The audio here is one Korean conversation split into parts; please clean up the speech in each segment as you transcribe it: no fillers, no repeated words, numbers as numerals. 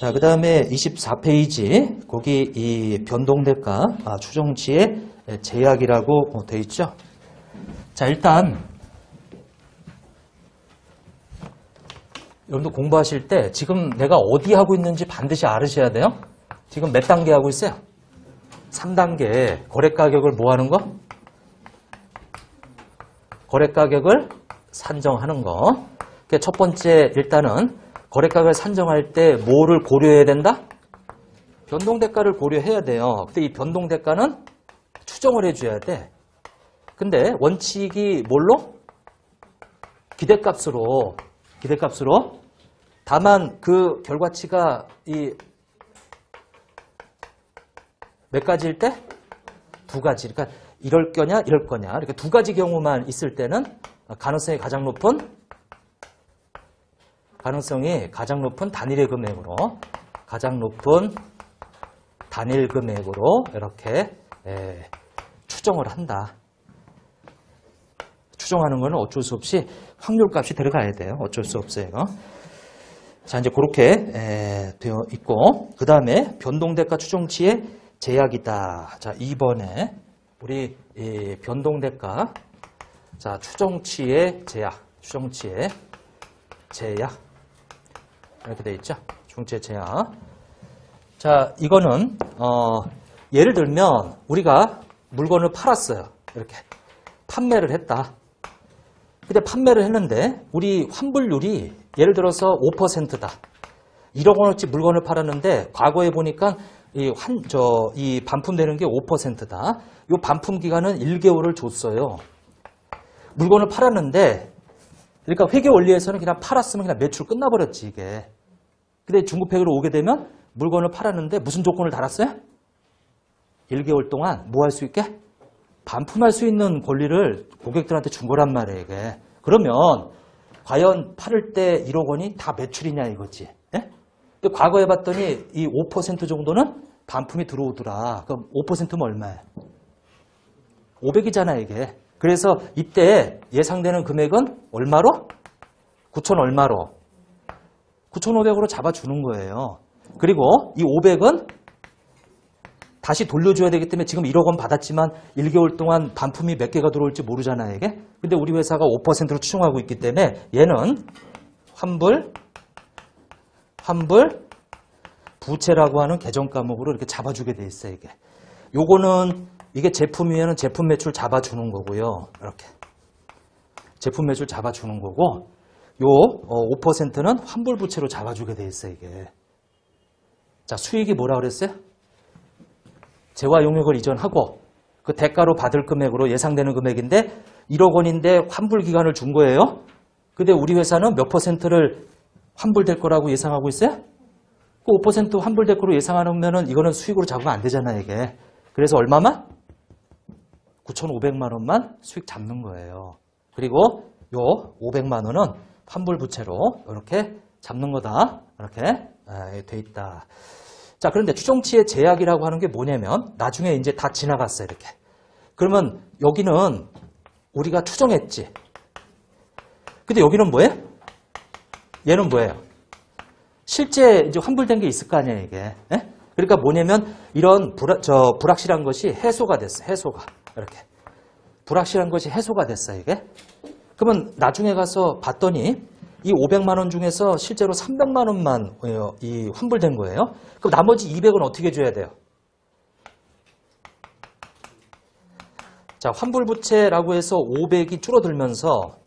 자, 그 다음에 24페이지, 거기 이 변동대가 추정치의 제약이라고 되어 있죠. 자, 일단, 여러분들 공부하실 때 지금 내가 어디 하고 있는지 반드시 알으셔야 돼요. 지금 몇 단계 하고 있어요? 3단계. 거래가격을 뭐 하는 거? 거래가격을 산정하는 거. 첫 번째, 일단은 거래가격을 산정할 때 뭐를 고려해야 된다? 변동대가를 고려해야 돼요. 근데 이 변동대가는 추정을 해줘야 돼. 근데 원칙이 뭘로? 기대값으로. 다만 그 결과치가 몇 가지일 때? 두 가지. 그러니까 이럴 거냐, 이럴 거냐. 이렇게 두 가지 경우만 있을 때는 가능성이 가장 높은 단일의 금액으로, 이렇게 추정을 한다. 추정하는 거는 어쩔 수 없이 확률값이 들어가야 돼요. 어쩔 수 없어요. 자, 이제 그렇게 되어 있고, 그 다음에 변동대가 추정치의 제약이다. 자, 2번에 우리 이 변동대가, 자, 추정치의 제약 이렇게 되어 있죠. 추정치의 제약. 자, 이거는 예를 들면 우리가 물건을 팔았어요. 이렇게 판매를 했다. 근데 판매를 했는데 우리 환불률이 예를 들어서 5%다. 1억 원어치 물건을 팔았는데 과거에 보니까 이 반품되는 게 5%다. 이 반품 기간은 1개월을 줬어요. 물건을 팔았는데, 그러니까 회계 원리에서는 그냥 팔았으면 그냥 매출 끝나버렸지, 이게. 근데 중급회계로 오게 되면 물건을 팔았는데 무슨 조건을 달았어요? 1개월 동안 뭐 할 수 있게? 반품할 수 있는 권리를 고객들한테 준 거란 말이에요, 이게. 그러면 과연 팔을 때 1억 원이 다 매출이냐 이거지. 예? 근데 과거에 봤더니 이 5% 정도는 반품이 들어오더라. 그럼 5%면 얼마야? 500이잖아, 이게. 그래서 이때 예상되는 금액은 얼마로? 9천 얼마로? 9,500으로 잡아주는 거예요. 그리고 이 500은 다시 돌려줘야 되기 때문에 지금 1억 원 받았지만 1개월 동안 반품이 몇 개가 들어올지 모르잖아요, 이게. 근데 우리 회사가 5%로 추정하고 있기 때문에 얘는 환불 부채라고 하는 계정 과목으로 이렇게 잡아주게 돼 있어요, 이게. 요거는 이게 제품이면 제품 매출 잡아주는 거고요. 이렇게. 제품 매출 잡아주는 거고, 요 5%는 환불 부채로 잡아주게 돼 있어요, 이게. 자, 수익이 뭐라 그랬어요? 재화 용역을 이전하고 그 대가로 받을 금액으로 예상되는 금액인데 1억 원인데 환불 기간을 준 거예요. 근데 우리 회사는 몇 %를 환불될 거라고 예상하고 있어요? 그 5% 환불될 거로 예상하면은 이거는 수익으로 잡으면 안 되잖아요, 이게. 그래서 얼마만? 9,500만 원만 수익 잡는 거예요. 그리고 요 500만 원은 환불 부채로 이렇게 잡는 거다. 이렇게 돼 있다. 자, 그런데 추정치의 제약이라고 하는 게 뭐냐면 나중에 이제 다 지나갔어요, 이렇게. 그러면 여기는 우리가 추정했지. 근데 여기는 뭐예요? 얘는 뭐예요? 실제 이제 환불된 게 있을 거 아니에요, 이게. 예? 그러니까 뭐냐면 이런 불확실한 것이 해소가 됐어, 해소가. 이렇게. 불확실한 것이 해소가 됐어, 이게. 그러면 나중에 가서 봤더니 이 500만 원 중에서 실제로 300만 원만 이 환불된 거예요. 그럼 나머지 200은 어떻게 줘야 돼요? 자, 환불 부채라고 해서 500이 줄어들면서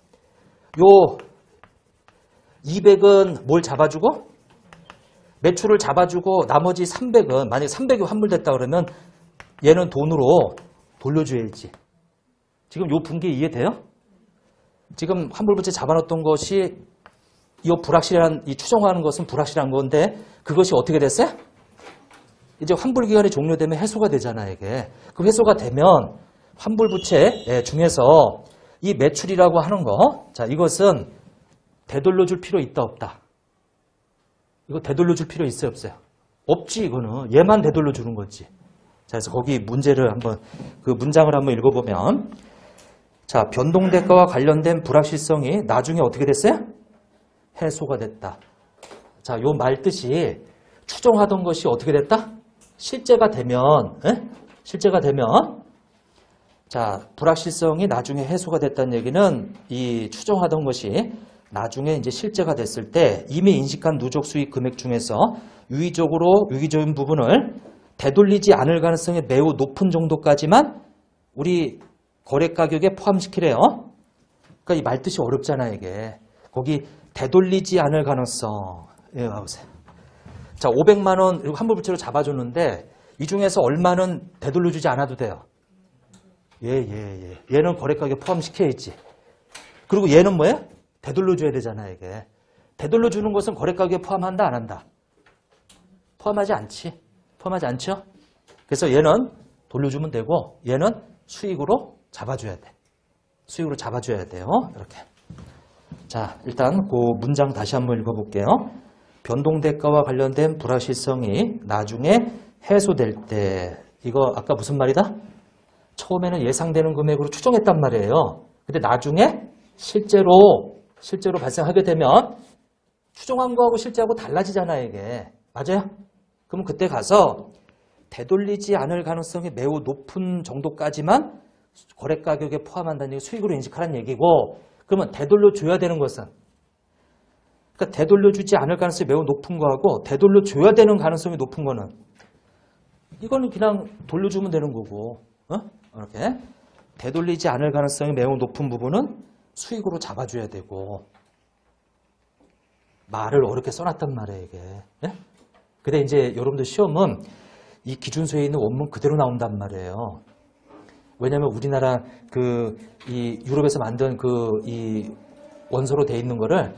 요 200은 뭘 잡아주고? 매출을 잡아주고 나머지 300은 만약에 300이 환불됐다 그러면 얘는 돈으로 돌려줘야지. 지금 요 분기 이해돼요? 지금 환불 부채 잡아놨던 것이 이 불확실한, 이 추정하는 것은 불확실한 건데 그것이 어떻게 됐어요? 이제 환불 기간이 종료되면 해소가 되잖아요, 이게. 그 해소가 되면 환불 부채 중에서 이 매출이라고 하는 거, 자, 이것은 되돌려줄 필요 있다, 없다? 이거 되돌려줄 필요 있어요, 없어요? 없지, 이거는. 얘만 되돌려주는 거지. 자, 그래서 거기 문제를 한번, 그 문장을 한번 읽어보면, 자, 변동대가와 관련된 불확실성이 나중에 어떻게 됐어요? 해소가 됐다. 자, 요 말 뜻이 추정하던 것이 어떻게 됐다? 실제가 되면, 실제가 되면, 자, 불확실성이 나중에 해소가 됐다는 얘기는 이 추정하던 것이 나중에 이제 실제가 됐을 때 이미 인식한 누적 수익 금액 중에서 유기적인 부분을 되돌리지 않을 가능성이 매우 높은 정도까지만 우리 거래 가격에 포함시키래요. 그러니까 이 말뜻이 어렵잖아, 이게. 거기 되돌리지 않을 가능성. 예, 봐보세요. 자, 500만 원 이렇게 환불부채로 잡아줬는데 이 중에서 얼마는 되돌려주지 않아도 돼요. 얘는 거래 가격에 포함시켜야지. 그리고 얘는 뭐예요? 되돌려줘야 되잖아, 이게. 되돌려주는 것은 거래 가격에 포함한다, 안 한다? 포함하지 않지. 포함하지 않죠? 그래서 얘는 돌려주면 되고 얘는 수익으로 잡아줘야 돼. 수익으로 잡아줘야 돼요. 이렇게. 자, 일단 그 문장 다시 한번 읽어볼게요. 변동대가와 관련된 불확실성이 나중에 해소될 때, 이거 아까 무슨 말이다? 처음에는 예상되는 금액으로 추정했단 말이에요. 근데 나중에 실제로 발생하게 되면 추정한 거하고 실제하고 달라지잖아요, 이게. 맞아요? 그럼 그때 가서 되돌리지 않을 가능성이 매우 높은 정도까지만 거래 가격에 포함한다는 얘기, 수익으로 인식하라는 얘기고, 그러면 되돌려줘야 되는 것은, 그러니까 되돌려주지 않을 가능성이 매우 높은 거하고 되돌려줘야 되는 가능성이 높은 거는 이거는 그냥 돌려주면 되는 거고, 이렇게 되돌리지 않을 가능성이 매우 높은 부분은 수익으로 잡아줘야 되고. 말을 어렵게 써놨단 말이에요, 이게. 근데 이제 여러분들 시험은 이 기준서에 있는 원문 그대로 나온단 말이에요. 왜냐면 우리나라 이 유럽에서 만든 이 원서로 돼 있는 거를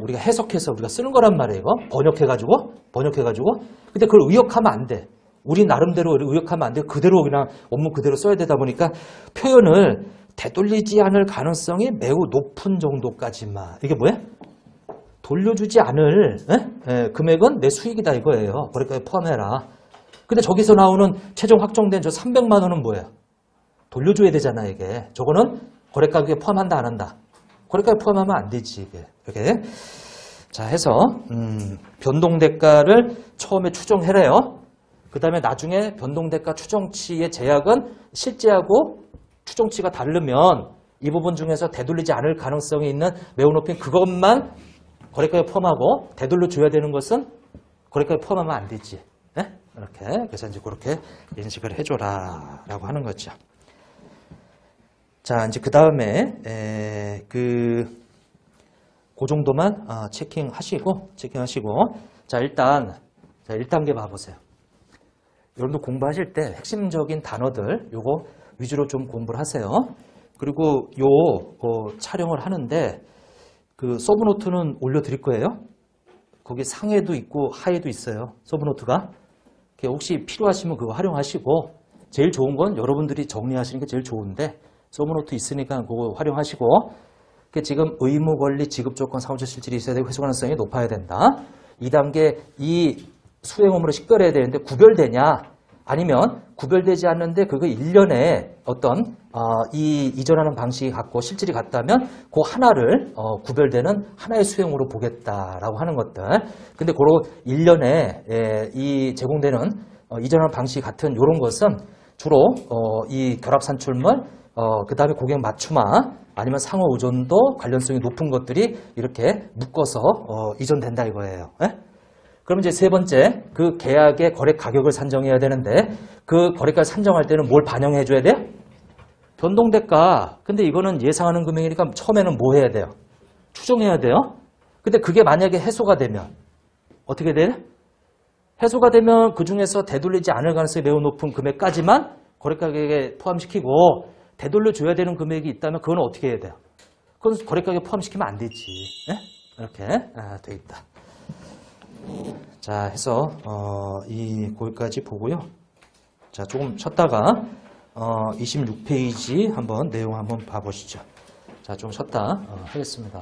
우리가 해석해서 우리가 쓰는 거란 말이에요, 이거. 번역해가지고. 근데 그걸 의역하면 안 돼. 우리 나름대로 의역하면 안 돼. 그대로 그냥 원문 그대로 써야 되다 보니까 표현을 되돌리지 않을 가능성이 매우 높은 정도까지만. 이게 뭐야? 돌려주지 않을 금액은 내 수익이다 이거예요. 거래가에 포함해라. 근데 저기서 나오는 최종 확정된 저 300만 원은 뭐예요? 돌려줘야 되잖아, 이게. 저거는 거래 가격에 포함한다, 안 한다? 거래 가격에 포함하면 안 되지, 이게. 이렇게. 자, 해서, 변동대가를 처음에 추정해래요. 그 다음에 나중에 변동대가 추정치의 제약은 실제하고 추정치가 다르면 이 부분 중에서 되돌리지 않을 가능성이 있는 매우 높은 그것만 거래가에 포함하고 되돌려줘야 되는 것은 거래가에 포함하면 안 되지. 이렇게. 그래서 이제 그렇게 인식을 해줘라 라고 하는 거죠. 자, 이제 그 다음에 그 정도만 체킹하시고 자, 일단 1단계 봐보세요. 여러분들 공부하실 때 핵심적인 단어들 요거 위주로 좀 공부를 하세요. 그리고 촬영을 하는데 그 서브노트는 올려드릴 거예요. 거기 상에도 있고 하에도 있어요. 서브노트가. 혹시 필요하시면 그거 활용하시고, 제일 좋은 건 여러분들이 정리하시는 게 제일 좋은데 서브노트 있으니까 그거 활용하시고, 지금 의무 권리 지급 조건 사무처 실질이 있어야 되고 회수 가능성이 높아야 된다. 2단계 이 수행 의무로 식별해야 되는데 구별되냐? 아니면 구별되지 않는데 그거 1년에 어떤 이전하는 방식이 같고 실질이 같다면 그 하나를 구별되는 하나의 수행으로 보겠다라고 하는 것들. 근데 그런 1년에 이 제공되는 이전하는 방식이 같은 이런 것은 주로 이 결합 산출물, 그 다음에 고객 맞춤화, 아니면 상호 의존도 관련성이 높은 것들이 이렇게 묶어서 이전된다 이거예요. 그럼 이제 세 번째, 그 계약의 거래 가격을 산정해야 되는데 그 거래가를 산정할 때는 뭘 반영해 줘야 돼요? 변동대가. 근데 이거는 예상하는 금액이니까 처음에는 뭐 해야 돼요? 추정해야 돼요. 근데 그게 만약에 해소가 되면 어떻게 돼요? 해소가 되면 그 중에서 되돌리지 않을 가능성이 매우 높은 금액까지만 거래 가격에 포함시키고, 되돌려줘야 되는 금액이 있다면 그건 어떻게 해야 돼요? 그건 거래 가격에 포함시키면 안 되지. 이렇게 돼 있다. 자, 해서 거기까지 보고요. 자, 조금 쉬었다가 26페이지 한번 내용 한번 봐보시죠. 자, 좀 쉬었다 하겠습니다.